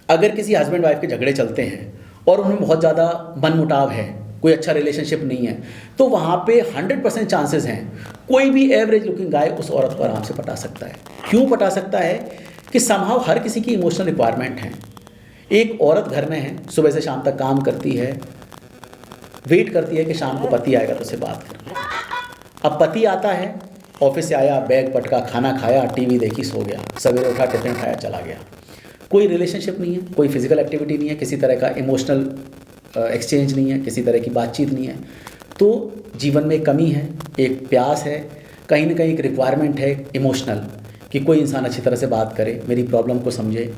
अगर किसी husband wife के झगड़े चलते हैं और उनमें बहुत ज़्यादा मनमुटाव है, कोई अच्छा रिलेशनशिप नहीं है, तो वहाँ पे 100% चांसेस हैं कोई भी एवरेज लुकिंग गाय उस औरत को आराम से पटा सकता है। क्यों पटा सकता है? कि समहाउ हर किसी की इमोशनल रिक्वायरमेंट है। एक औरत घर में है, सुबह से शाम तक काम करती है, वेट करती है कि शाम को पति आएगा तो उससे बात कर ले। अब पति आता है, ऑफिस से आया, बैग पटका, खाना खाया, टीवी देखी, सो गया, सवेरे उठा, टिफिन खाया, चला गया। कोई रिलेशनशिप नहीं है, कोई फिजिकल एक्टिविटी नहीं है, किसी तरह का इमोशनल एक्सचेंज नहीं है, किसी तरह की बातचीत नहीं है। तो जीवन में कमी है, एक प्यास है, कहीं ना कहीं एक रिक्वायरमेंट है इमोशनल, कि कोई इंसान अच्छी तरह से बात करे, मेरी प्रॉब्लम को समझे,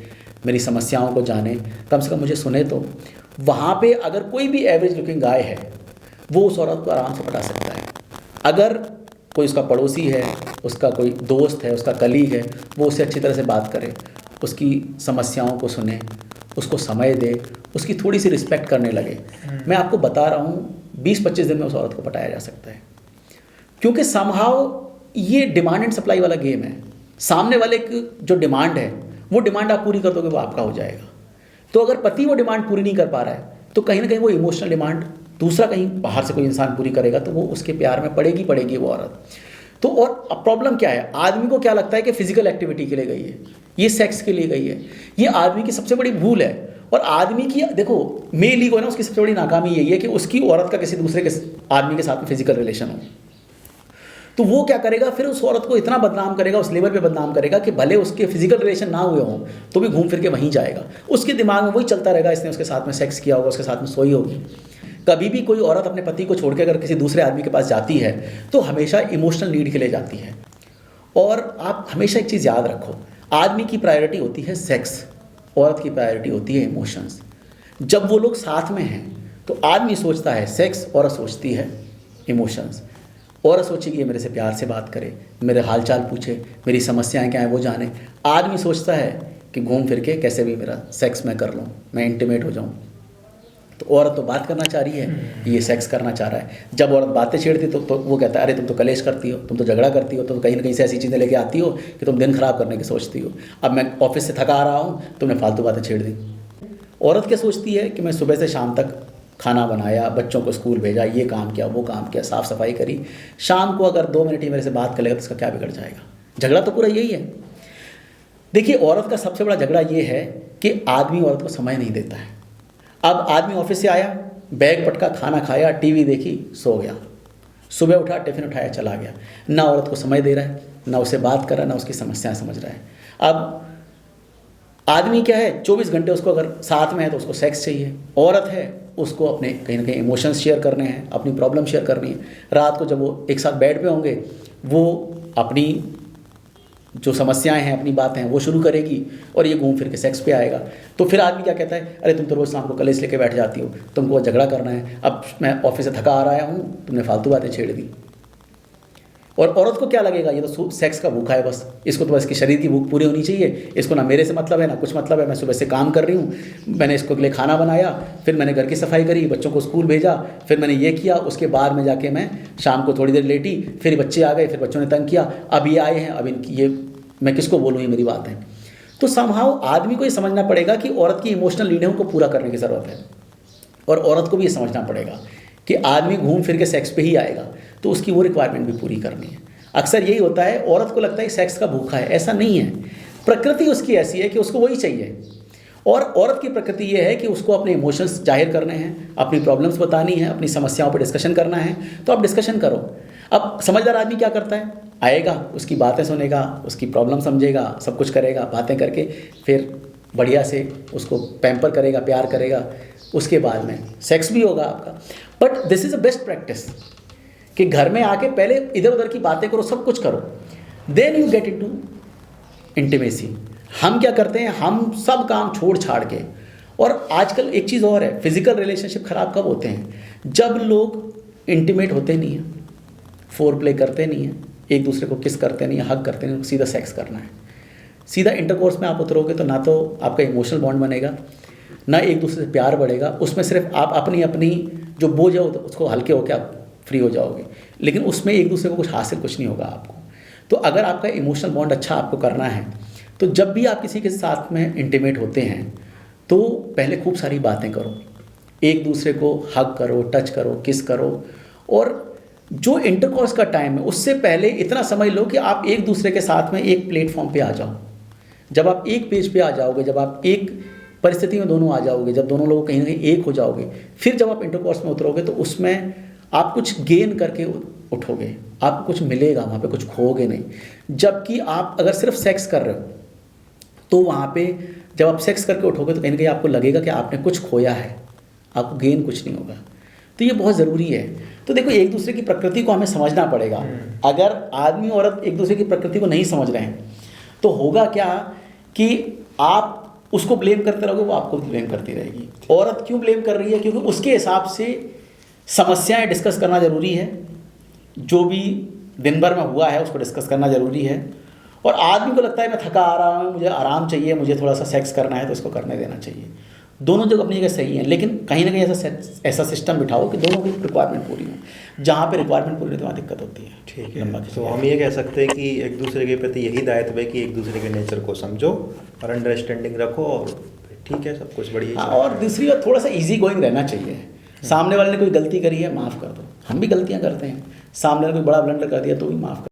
मेरी समस्याओं को जाने, कम से कम मुझे सुने। तो वहाँ पे अगर कोई भी एवरेज लुकिंग गाय है, वो उस औरत को आराम से पटा सकता है। अगर कोई उसका पड़ोसी है, उसका कोई दोस्त है, उसका कलीग है, वो उससे अच्छी तरह से बात करे, उसकी समस्याओं को सुने, उसको समय दे, उसकी थोड़ी सी रिस्पेक्ट करने लगे, मैं आपको बता रहा हूँ 20-25 दिन में उस औरत को पटाया जा सकता है। क्योंकि समहाउ ये डिमांड एंड सप्लाई वाला गेम है। सामने वाले की जो डिमांड है, वो डिमांड आप पूरी कर दोगे, वो आपका हो जाएगा। तो अगर पति वो डिमांड पूरी नहीं कर पा रहा है, तो कहीं ना कहीं वो इमोशनल डिमांड दूसरा कहीं बाहर से कोई इंसान पूरी करेगा, तो वो उसके प्यार में पड़ेगी वो औरत। तो और प्रॉब्लम क्या है, आदमी को क्या लगता है कि फिजिकल एक्टिविटी के लिए गई है, ये सेक्स के लिए गई है। ये आदमी की सबसे बड़ी भूल है। और आदमी की, देखो, मेल ईगो है ना, उसकी सबसे बड़ी नाकामी यही है कि उसकी औरत का किसी दूसरे के आदमी के साथ में फिजिकल रिलेशन हो। तो वो क्या करेगा, फिर उस औरत को इतना बदनाम करेगा, उस लेवल पे बदनाम करेगा कि भले उसके फिजिकल रिलेशन ना हुए हों तो भी घूम फिर के वहीं जाएगा। उसके दिमाग में वही चलता रहेगा, इसने उसके साथ में सेक्स किया होगा, उसके साथ में सोई होगी। कभी भी कोई औरत अपने पति को छोड़ के अगर किसी दूसरे आदमी के पास जाती है तो हमेशा इमोशनल नीड के लिए जाती है। और आप हमेशा एक चीज़ याद रखो, आदमी की प्रायोरिटी होती है सेक्स, औरत की प्रायोरिटी होती है इमोशंस। जब वो लोग साथ में हैं तो आदमी सोचता है सेक्स, औरत सोचती है इमोशंस। औरत सोचेगी ये मेरे से प्यार से बात करे, मेरे हालचाल पूछे, मेरी समस्याएं क्या हैं वो जाने। आदमी सोचता है कि घूम फिर के कैसे भी मेरा सेक्स मैं कर लूँ, मैं इंटीमेट हो जाऊँ। तो औरत तो बात करना चाह रही है, ये सेक्स करना चाह रहा है। जब औरत बातें छेड़ती तो वो कहता है अरे तुम तो कलेश करती हो, तुम तो झगड़ा करती हो, तुम कहीं ना कहीं से ऐसी चीज़ें लेके आती हो कि तुम दिन खराब करने की सोचती हो। अब मैं ऑफिस से थका आ रहा हूँ, तुमने फालतू बातें छेड़ दी। औरत क्या सोचती है कि मैं सुबह से शाम तक खाना बनाया, बच्चों को स्कूल भेजा, ये काम किया, वो काम किया, साफ़ सफाई करी, शाम को अगर 2 मिनट ही मेरे से बात कर लेगा तो उसका क्या बिगड़ जाएगा। झगड़ा तो पूरा यही है। देखिए, औरत का सबसे बड़ा झगड़ा ये है कि आदमी औरत को समय नहीं देता है। अब आदमी ऑफिस से आया, बैग पटका, खाना खाया, टीवी देखी, सो गया, सुबह उठा, टिफिन उठाया, चला गया। ना औरत को समय दे रहा है, ना उससे बात कर रहा है, ना उसकी समस्याएं समझ रहा है। अब आदमी क्या है, 24 घंटे उसको अगर साथ में है तो उसको सेक्स चाहिए। औरत है, उसको अपने कहीं ना कहीं इमोशंस शेयर करने हैं, अपनी प्रॉब्लम शेयर करनी है। रात को जब वो एक साथ बेड पे होंगे, वो अपनी जो समस्याएं हैं, अपनी बातें हैं, वो शुरू करेगी और ये घूम फिर के सेक्स पे आएगा। तो फिर आदमी क्या कहता है, अरे तुम तो रोज़ शाम को कलेश लेके बैठ जाती हो, तुमको झगड़ा करना है, अब मैं ऑफिस से थका आ रहा हूँ, तुमने फालतू बातें छेड़ दी। और औरत को क्या लगेगा, ये तो सेक्स का भूखा है, बस इसको तो बस इसकी शरीर की भूख पूरी होनी चाहिए, इसको ना मेरे से मतलब है ना कुछ मतलब है। मैं सुबह से काम कर रही हूँ, मैंने इसको के लिए खाना बनाया, फिर मैंने घर की सफाई करी, बच्चों को स्कूल भेजा, फिर मैंने ये किया, उसके बाद में जाके मैं शाम को थोड़ी देर लेटी, फिर बच्चे आ गए, फिर बच्चों ने तंग किया, अब ये आए हैं, अब इनकी ये मैं किसको बोलूँ, ये मेरी बात है। तो समहाउ आदमी को ये समझना पड़ेगा कि औरत की इमोशनल नीडें को पूरा करने की ज़रूरत है। और औरत को भी ये समझना पड़ेगा कि आदमी घूम फिर के सेक्स पे ही आएगा, तो उसकी वो रिक्वायरमेंट भी पूरी करनी है। अक्सर यही होता है, औरत को लगता है सेक्स का भूखा है, ऐसा नहीं है। प्रकृति उसकी ऐसी है कि उसको वही चाहिए। और औरत की प्रकृति ये है कि उसको अपने इमोशंस जाहिर करने हैं, अपनी प्रॉब्लम्स बतानी है, अपनी समस्याओं पर डिस्कशन करना है, तो आप डिस्कशन करो। अब समझदार आदमी क्या करता है, आएगा, उसकी बातें सुनेगा, उसकी प्रॉब्लम समझेगा, सब कुछ करेगा, बातें करके फिर बढ़िया से उसको पैम्पर करेगा, प्यार करेगा, उसके बाद में सेक्स भी होगा आपका। But this is a best practice कि घर में आके पहले इधर उधर की बातें करो, सब कुछ करो, then you get into intimacy. हम क्या करते हैं, हम सब काम छोड़ छाड़ के, और आजकल एक चीज़ और है, फिजिकल रिलेशनशिप ख़राब कब होते हैं, जब लोग इंटीमेट होते नहीं हैं, फोर प्ले करते नहीं हैं, एक दूसरे को किस करते नहीं, हग करते नहीं, सीधा सेक्स करना है। सीधा इंटरकोर्स में आप उतरोगे तो ना तो आपका इमोशनल बॉन्ड बनेगा, ना एक दूसरे से प्यार बढ़ेगा, उसमें सिर्फ आप अपनी अपनी जो बोझ है उसको हल्के होकर आप फ्री हो जाओगे, लेकिन उसमें एक दूसरे को कुछ हासिल कुछ नहीं होगा आपको। तो अगर आपका इमोशनल बॉन्ड अच्छा आपको करना है, तो जब भी आप किसी के साथ में इंटीमेट होते हैं तो पहले खूब सारी बातें करो, एक दूसरे को हग करो, टच करो, किस करो, और जो इंटरकॉर्स का टाइम है उससे पहले इतना समझ लो कि आप एक दूसरे के साथ में एक प्लेटफॉर्म पे आ जाओ। जब आप एक पेज पे आ जाओगे, जब आप एक परिस्थिति में दोनों आ जाओगे, जब दोनों लोग कहीं ना कहीं एक हो जाओगे, फिर जब आप इंटरकॉर्स में उतरोगे तो उसमें आप कुछ गेन करके उठोगे, आपको कुछ मिलेगा, वहाँ पे कुछ खोओगे नहीं। जबकि आप अगर सिर्फ सेक्स कर रहे हो तो वहाँ पे जब आप सेक्स करके उठोगे तो कहीं ना कहीं आपको लगेगा कि आपने कुछ खोया है, आपको गेन कुछ नहीं होगा। तो ये बहुत ज़रूरी है। तो देखो, एक दूसरे की प्रकृति को हमें समझना पड़ेगा। अगर आदमी औरत एक दूसरे की प्रकृति को नहीं समझ रहे हैं तो होगा क्या कि आप उसको ब्लेम करते रहोगे, वो आपको ब्लेम करती रहेगी। औरत क्यों ब्लेम कर रही है? क्योंकि उसके हिसाब से समस्याएं डिस्कस करना ज़रूरी है, जो भी दिन भर में हुआ है उसको डिस्कस करना ज़रूरी है। और आदमी को लगता है मैं थका आ रहा हूँ, मुझे आराम चाहिए, मुझे थोड़ा सा सेक्स करना है, तो इसको करने देना चाहिए। दोनों जगह अपनी जगह सही हैं, लेकिन कहीं ना कहीं ऐसा सिस्टम बिठाओ कि दोनों की रिक्वायरमेंट पूरी हो। जहाँ पे रिक्वायरमेंट पूरी होती है वहाँ दिक्कत होती है। ठीक है, तो हम ये कह सकते हैं कि एक दूसरे के प्रति यही दायित्व है कि एक दूसरे के नेचर को समझो और अंडरस्टैंडिंग रखो, और ठीक है, सब कुछ बढ़िया। और दूसरी बात, थोड़ा सा ईजी गोइंग रहना चाहिए। सामने वाले ने कोई गलती करी है, माफ़ कर दो। हम भी गलतियाँ करते हैं, सामने वाले ने कोई बड़ा ब्लंडर कर दिया तो भी माफ़ कर